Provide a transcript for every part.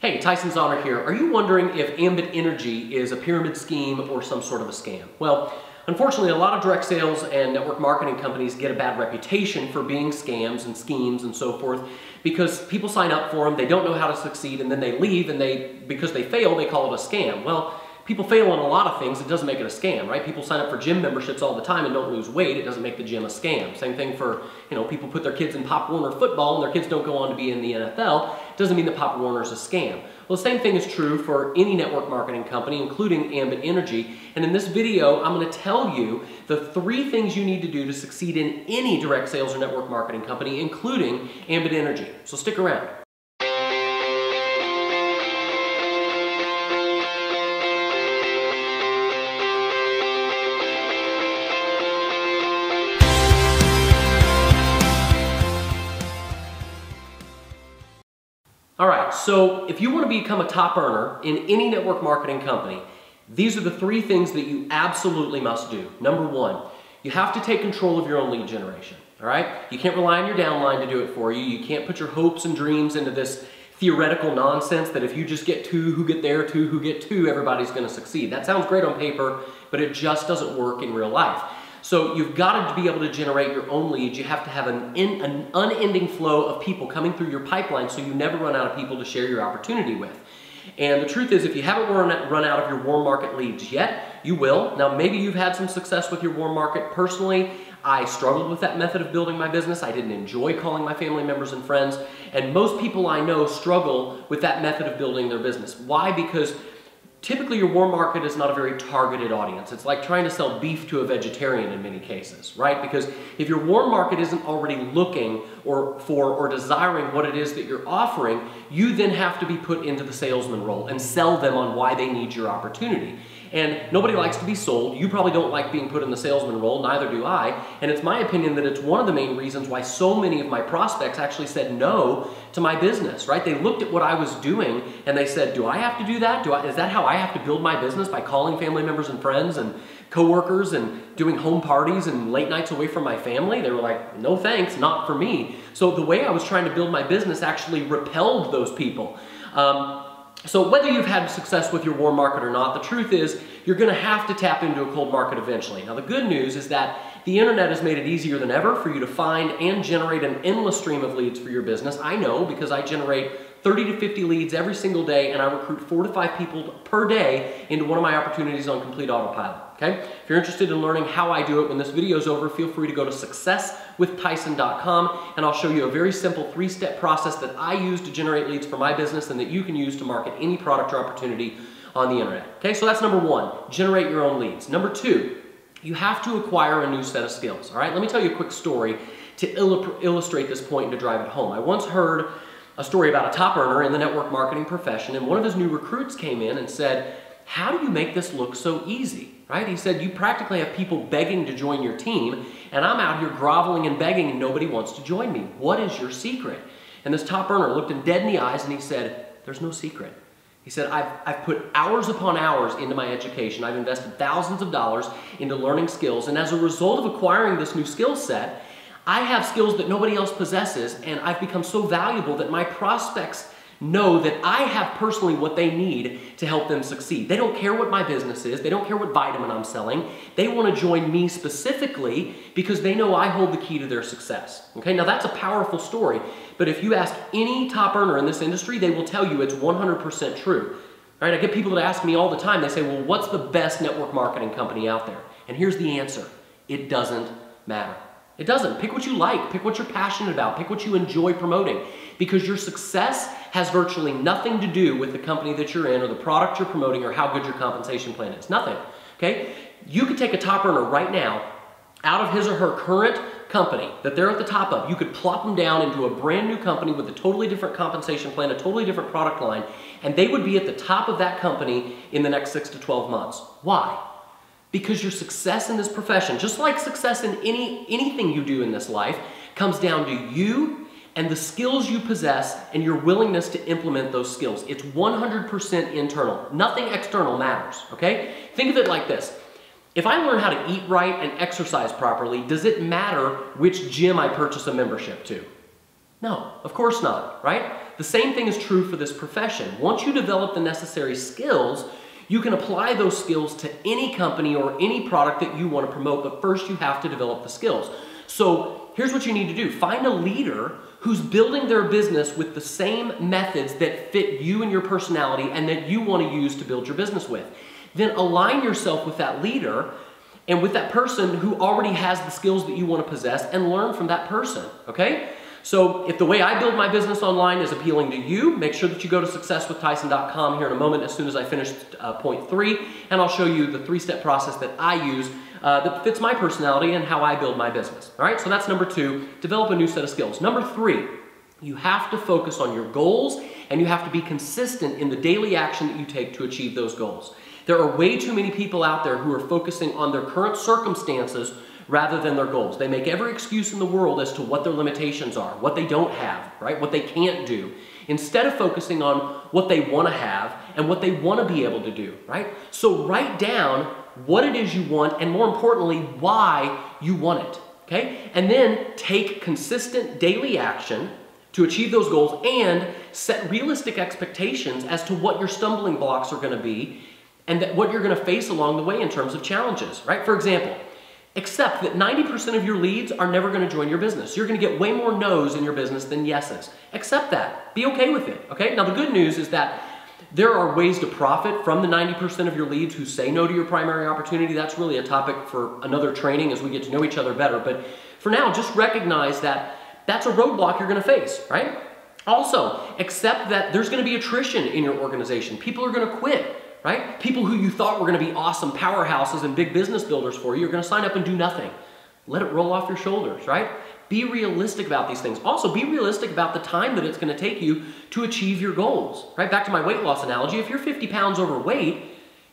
Hey, Tyson Zahner here. Are you wondering if Ambit Energy is a pyramid scheme or some sort of a scam? Well, unfortunately, a lot of direct sales and network marketing companies get a bad reputation for being scams and schemes and so forth because people sign up for them, they don't know how to succeed, and then they leave, and because they fail, they call it a scam. Well, people fail on a lot of things, it doesn't make it a scam, right? People sign up for gym memberships all the time and don't lose weight, it doesn't make the gym a scam. Same thing for, people put their kids in Pop Warner football and their kids don't go on to be in the NFL, it doesn't mean that Pop Warner is a scam. Well, the same thing is true for any network marketing company, including Ambit Energy, and in this video, I'm going to tell you the 3 things you need to do to succeed in any direct sales or network marketing company, including Ambit Energy. So stick around. All right, so if you want to become a top earner in any network marketing company, these are the 3 things that you absolutely must do. Number 1, you have to take control of your own lead generation, all right? You can't rely on your downline to do it for you. You can't put your hopes and dreams into this theoretical nonsense that if you just get 2 who get there, 2 who get 2, everybody's going to succeed. That sounds great on paper, but it just doesn't work in real life. So you've got to be able to generate your own leads. You have to have an unending flow of people coming through your pipeline so you never run out of people to share your opportunity with. And the truth is, if you haven't run out of your warm market leads yet, you will. Now, maybe you've had some success with your warm market. Personally, I struggled with that method of building my business. I didn't enjoy calling my family members and friends. And most people I know struggle with that method of building their business. Why? Because typically your warm market is not a very targeted audience. It's like trying to sell beef to a vegetarian in many cases, right? Because if your warm market isn't already looking or desiring what it is that you're offering, you then have to be put into the salesman role and sell them on why they need your opportunity. And nobody likes to be sold. You probably don't like being put in the salesman role, neither do I. And it's my opinion that it's one of the main reasons why so many of my prospects actually said no to my business, right? They looked at what I was doing and they said, do I have to do that? Is that how I have to build my business, by calling family members and friends and coworkers and doing home parties and late nights away from my family? They were like, no thanks, not for me. So the way I was trying to build my business actually repelled those people. So whether you've had success with your warm market or not, the truth is you're going to have to tap into a cold market eventually. Now the good news is that the internet has made it easier than ever for you to find and generate an endless stream of leads for your business. I know, because I generate 30 to 50 leads every single day, and I recruit 4 to 5 people per day into one of my opportunities on complete autopilot. Okay? If you're interested in learning how I do it when this video is over, feel free to go to successwithtyson.com, and I'll show you a very simple 3-step process that I use to generate leads for my business and that you can use to market any product or opportunity on the internet. Okay, so that's number 1, generate your own leads. Number 2, you have to acquire a new set of skills. All right, let me tell you a quick story to illustrate this point and to drive it home. I once heard a story about a top earner in the network marketing profession, and one of his new recruits came in and said, how do you make this look so easy? Right? He said, you practically have people begging to join your team, and I'm out here groveling and begging and nobody wants to join me. What is your secret? And this top earner looked him dead in the eyes and he said, there's no secret. He said, I've put hours upon hours into my education. I've invested thousands of dollars into learning skills, and as a result of acquiring this new skill set, I have skills that nobody else possesses, and I've become so valuable that my prospects know that I have personally what they need to help them succeed. They don't care what my business is. They don't care what vitamin I'm selling. They want to join me specifically because they know I hold the key to their success. Okay, now that's a powerful story, but if you ask any top earner in this industry, they will tell you it's 100% true. All right, I get people that ask me all the time, they say, well, what's the best network marketing company out there? And here's the answer. It doesn't matter. It doesn't. Pick what you like, pick what you're passionate about, pick what you enjoy promoting, because your success has virtually nothing to do with the company that you're in or the product you're promoting or how good your compensation plan is. Nothing. Okay? You could take a top earner right now out of his or her current company that they're at the top of. You could plop them down into a brand new company with a totally different compensation plan, a totally different product line, and they would be at the top of that company in the next 6 to 12 months. Why? Because your success in this profession, just like success in anything you do in this life, comes down to you and the skills you possess and your willingness to implement those skills. It's 100% internal. Nothing external matters, okay? Think of it like this. If I learn how to eat right and exercise properly, does it matter which gym I purchase a membership to? No, of course not, right? The same thing is true for this profession. Once you develop the necessary skills, you can apply those skills to any company or any product that you want to promote, but first you have to develop the skills. So here's what you need to do. Find a leader who's building their business with the same methods that fit you and your personality and that you want to use to build your business with. Then align yourself with that leader and with that person who already has the skills that you want to possess and learn from that person, okay? So if the way I build my business online is appealing to you, make sure that you go to successwithtyson.com here in a moment as soon as I finish point 3, and I'll show you the 3-step process that I use that fits my personality and how I build my business. All right, so that's number 2, develop a new set of skills. Number 3, you have to focus on your goals and you have to be consistent in the daily action that you take to achieve those goals. There are way too many people out there who are focusing on their current circumstances rather than their goals. They make every excuse in the world as to what their limitations are, what they don't have, right? What they can't do, instead of focusing on what they want to have and what they want to be able to do, right? So write down what it is you want and, more importantly, why you want it, okay? And then take consistent daily action to achieve those goals and set realistic expectations as to what your stumbling blocks are going to be and what you're going to face along the way in terms of challenges, right? For example, accept that 90% of your leads are never going to join your business. You're going to get way more no's in your business than yeses. Accept that. Be okay with it, okay? Now, the good news is that there are ways to profit from the 90% of your leads who say no to your primary opportunity. That's really a topic for another training as we get to know each other better. But for now, just recognize that that's a roadblock you're going to face, right? Also, accept that there's going to be attrition in your organization. People are going to quit. Right? People who you thought were going to be awesome powerhouses and big business builders for you are going to sign up and do nothing. Let it roll off your shoulders, right? Be realistic about these things. Also, be realistic about the time that it's going to take you to achieve your goals, right? Back to my weight loss analogy, if you're 50 pounds overweight,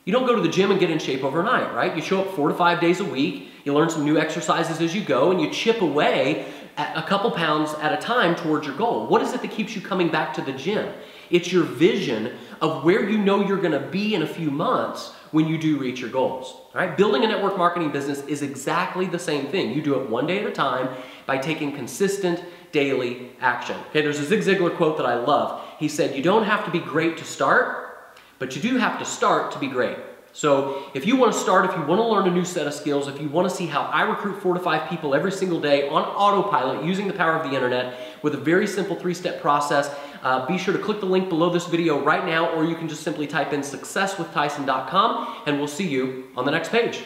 you don't go to the gym and get in shape overnight, right? You show up 4 to 5 days a week, you learn some new exercises as you go, and you chip away at a couple pounds at a time towards your goal. What is it that keeps you coming back to the gym? It's your vision of where you know you're going to be in a few months when you do reach your goals. All right? Building a network marketing business is exactly the same thing. You do it one day at a time by taking consistent daily action. Okay, there's a Zig Ziglar quote that I love. He said, "You don't have to be great to start, but you do have to start to be great." So if you want to start, if you want to learn a new set of skills, if you want to see how I recruit 4 to 5 people every single day on autopilot using the power of the internet with a very simple 3-step process, be sure to click the link below this video right now, or you can just simply type in successwithtyson.com and we'll see you on the next page.